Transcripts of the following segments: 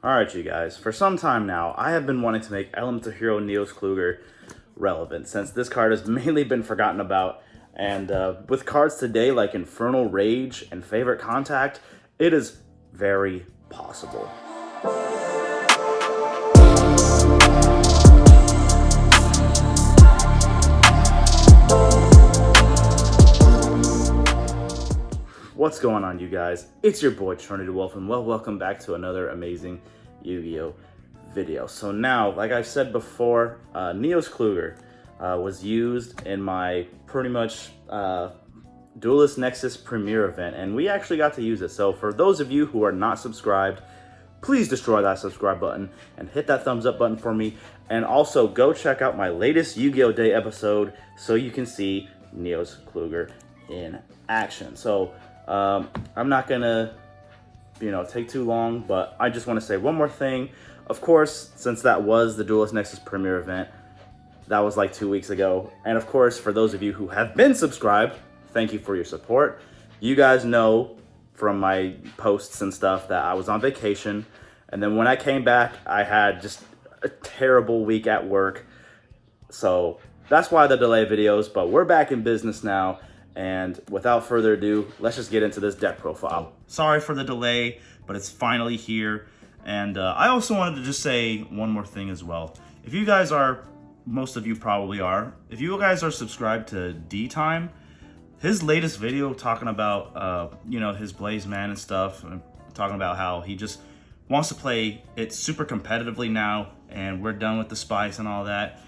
Alright, you guys, for some time now, I have been wanting to make Elemental Hero Neos Kluger relevant, since this card has mainly been forgotten about. And with cards today like Infernal Rage and Favorite Contact, it is very possible. What's going on, you guys? It's your boy Trinity Wolf, and welcome back to another amazing Yu-Gi-Oh video. So now, like I've said before, Neos Kluger was used in my pretty much Duelist Nexus premiere event, and we actually got to use it. So for those of you who are not subscribed, please destroy that subscribe button and hit that thumbs up button for me. And also go check out my latest Yu-Gi-Oh Day episode so you can see Neos Kluger in action. So I'm not gonna, take too long, but I just want to say one more thing. Of course, since that was the Duelist Nexus premiere event, that was like 2 weeks ago. And of course, for those of you who have been subscribed, thank you for your support. You guys know from my posts and stuff that I was on vacation. And then when I came back, I had just a terrible week at work. So that's why the delay videos, but we're back in business now. And without further ado, let's just get into this deck profile. Sorry for the delay, but it's finally here. And I also wanted to just say one more thing as well. If you guys are, most of you probably are, if you guys are subscribed to D-Time, his latest video talking about, his Blaze Man and stuff, and talking about how he just wants to play it super competitively now, and we're done with the spice and all that.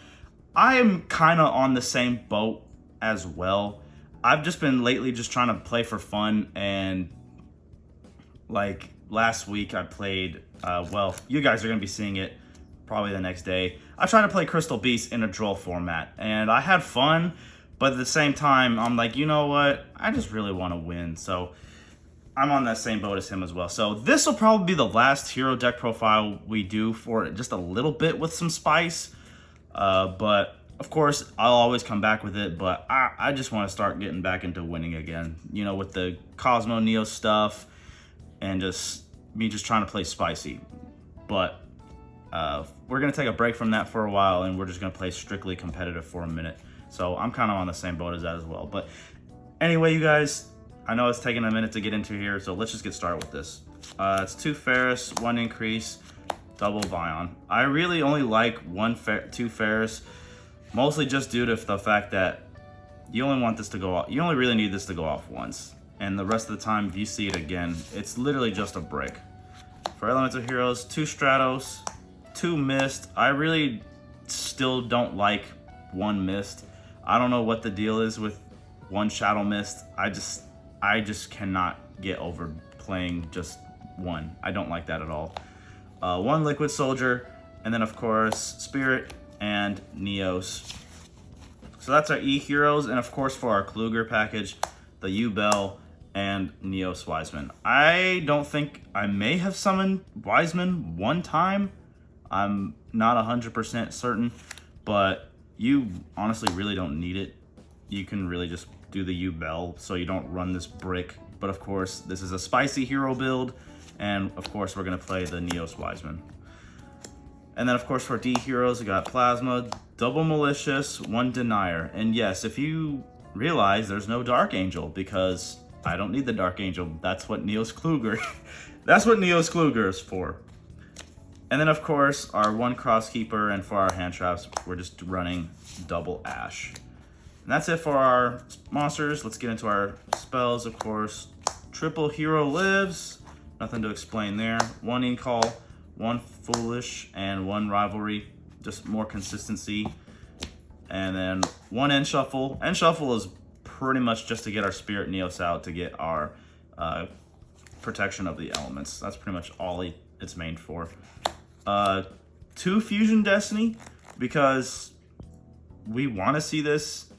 I am kind of on the same boat as well. I've just been lately just trying to play for fun, and like last week I played, you guys are going to be seeing it probably the next day. I tried to play Crystal Beast in a draw format, and I had fun, but at the same time, I'm like, you know what? I just really want to win, so I'm on that same boat as him as well. So this will probably be the last hero deck profile we do for just a little bit with some spice, but of course, I'll always come back with it, but I just want to start getting back into winning again, with the Cosmo Neo stuff and just me just trying to play spicy. But we're going to take a break from that for a while, and we're just going to play strictly competitive for a minute. So I'm kind of on the same boat as that as well. But anyway, you guys, I know it's taking a minute to get into here, so let's just get started with this. It's 2 Ferris, 1 Increase, double Vion. I really only like 2 Ferris, mostly just due to the fact that you only want this to go off. You only really need this to go off once. And the rest of the time, if you see it again, it's literally just a break. For Elemental Heroes, 2 Stratos, 2 Mist. I really still don't like 1 Mist. I don't know what the deal is with 1 Shadow Mist. I just cannot get over playing just 1. I don't like that at all. 1 Liquid Soldier, and then of course, Spirit and Neos. So that's our E heroes, and of course for our Kluger package, the U-Bell and Neos Wiseman. I don't think, I may have summoned Wiseman 1 time. I'm not 100% certain, but you honestly really don't need it. You can really just do the U-Bell so you don't run this brick. But of course, this is a spicy hero build, and of course we're gonna play the Neos Wiseman. And then, of course, for D heroes, we got Plasma, double Malicious, 1 Denier. And yes, if you realize there's no Dark Angel, because I don't need the Dark Angel. That's what Neos Kluger, that's what Neos Kluger is for. And then, of course, our 1 Crosskeeper, and for our hand traps, we're just running double Ash. And that's it for our monsters. Let's get into our spells, of course. Triple Hero Lives, nothing to explain there. 1 Incall, 1 Foolish, and 1 Rivalry, just more consistency. And then 1 End Shuffle. End Shuffle is pretty much just to get our Spirit Neos out to get our protection of the elements. That's pretty much all it's made for. 2 Fusion Destiny, because we want to see this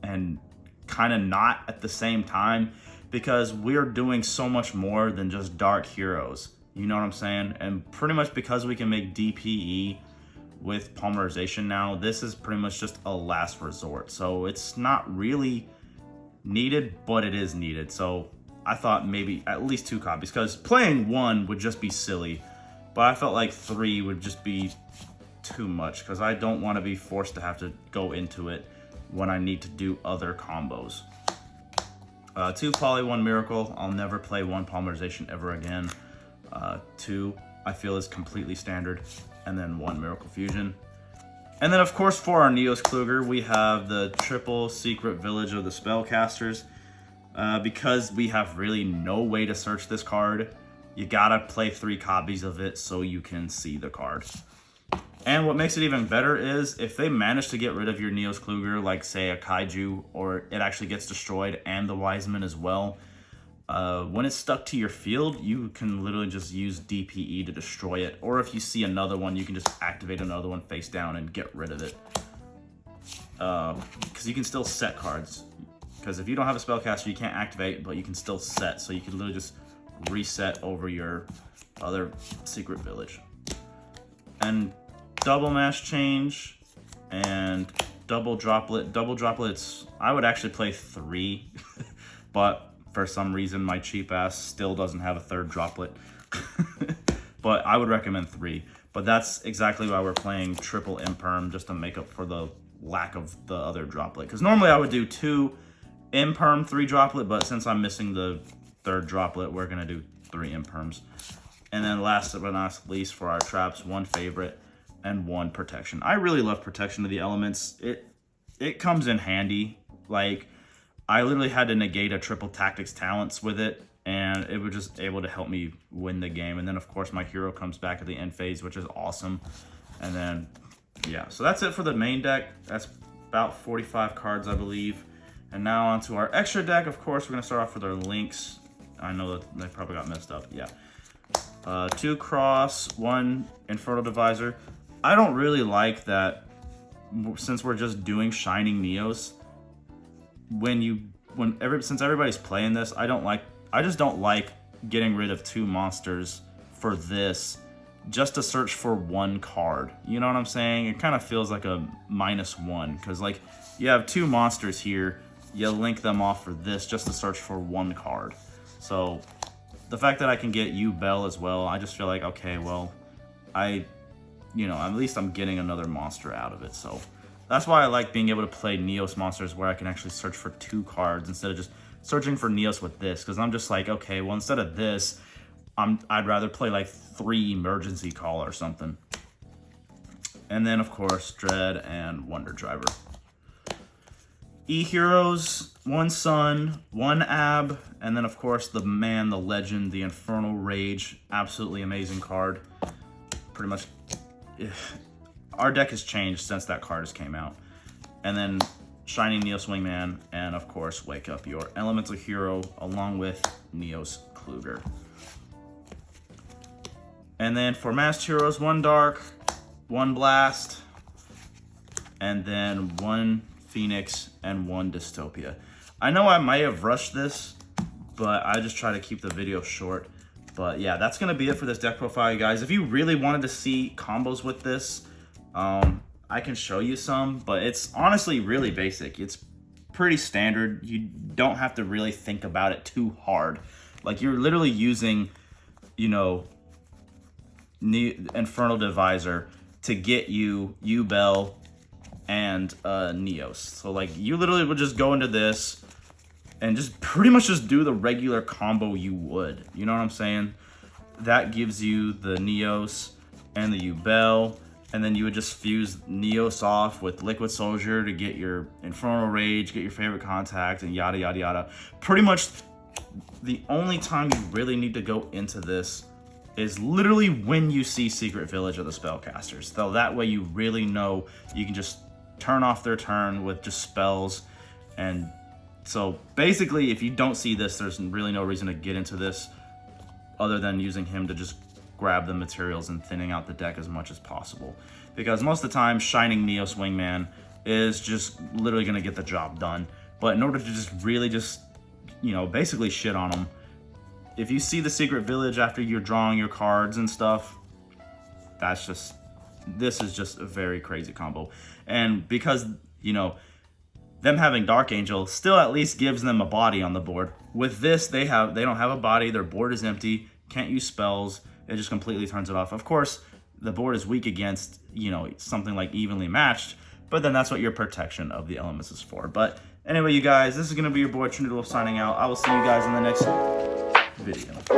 and kind of not at the same time, because we're doing so much more than just Dark Heroes. You know what I'm saying? And pretty much because we can make DPE with polymerization now, this is pretty much just a last resort. So it's not really needed, but it is needed. So I thought maybe at least 2 copies, because playing 1 would just be silly. but I felt like 3 would just be too much because I don't want to be forced to have to go into it when I need to do other combos. 2 Poly, 1 Miracle. I'll never play 1 Polymerization ever again. 2 I feel is completely standard, and then 1 Miracle Fusion. And then of course for our Neos Kluger, we have the triple Secret Village of the Spellcasters. Because we have really no way to search this card, you gotta play 3 copies of it so you can see the card. And what makes it even better is if they manage to get rid of your Neos Kluger, like say a Kaiju, or it actually gets destroyed and the Wiseman as well, when it's stuck to your field, you can literally just use DPE to destroy it. Or if you see another one, you can just activate another one face down and get rid of it. Because you can still set cards. Because if you don't have a spellcaster, you can't activate, but you can still set. So you can literally just reset over your other Secret Village. And double mash change and double droplet. Double droplets, I would actually play 3, but for some reason my cheap ass still doesn't have a 3rd droplet. But I would recommend 3. But that's exactly why we're playing triple Imperm, just to make up for the lack of the other droplet. Because normally I would do 2 Imperm, 3 droplet, but since I'm missing the 3rd droplet, we're gonna do 3 Imperms. And then last but not least for our traps, 1 favorite and 1 protection. I really love protection of the elements. It comes in handy. Like, I literally had to negate a triple tactics talents with it, and it was just able to help me win the game. And then of course my hero comes back at the end phase, which is awesome. And then yeah, so that's it for the main deck. That's about 45 cards, I believe. And now onto our extra deck. Of course, we're gonna start off with our links. I know that they probably got messed up. Yeah. 2 Cross, 1 Infernal Divisor. I don't really like that, since we're just doing Shining Neos. Since everybody's playing this, I just don't like getting rid of 2 monsters for this just to search for 1 card. You know what I'm saying? It kind of feels like a -1, because like you have 2 monsters here, you link them off for this just to search for 1 card. So the fact that I can get you Bell as well, I just feel like, okay, well, at least I'm getting another monster out of it. So that's why I like being able to play Neos monsters where I can actually search for 2 cards instead of just searching for Neos with this. Because I'm just like, okay, well, instead of this, I'd rather play like 3 Emergency Call or something. And then of course, Dread and Wonder Driver. E-Heroes, 1 Sun, 1 Ab, and then of course the man, the legend, the Infernal Rage. Absolutely amazing card. Pretty much, our deck has changed since that card has came out. And then Shining Neos Wingman, and of course Wake Up Your Elemental Hero, along with Neos Kluger. And then for Masked Heroes, 1 Dark, 1 Blast, and then 1 Phoenix and 1 Dystopia. I know I might have rushed this, but I just try to keep the video short. But yeah, that's gonna be it for this deck profile, you guys. If you really wanted to see combos with this, I can show you some, but it's honestly really basic. It's pretty standard. You don't have to really think about it too hard. Like, you're literally using, Infernal Divisor to get you Bell and Neos. So like, you literally would just go into this and just pretty much just do the regular combo you would. You know what I'm saying? That gives you the Neos and the Bell, and then you would just fuse Neos off with Liquid Soldier to get your Infernal Rage, get your favorite contact, and yada yada yada. Pretty much the only time you really need to go into this is literally when you see Secret Village of the Spellcasters. So that way you really know you can just turn off their turn with just spells. And so basically, if you don't see this, there's really no reason to get into this other than using him to just grab the materials and thinning out the deck as much as possible. Because most of the time, Shining Neos Wingman is just literally gonna get the job done. But in order to just really just, basically shit on them, if you see the Secret Village after you're drawing your cards and stuff, this is just a very crazy combo. And because, them having Dark Angel still at least gives them a body on the board. With this, they don't have a body, their board is empty, can't use spells, it just completely turns it off. Of course, the board is weak against, you know, something like evenly matched, but then that's what your protection of the elements is for. But anyway, you guys, this is going to be your boy Trinity Wolf signing out. I will see you guys in the next video.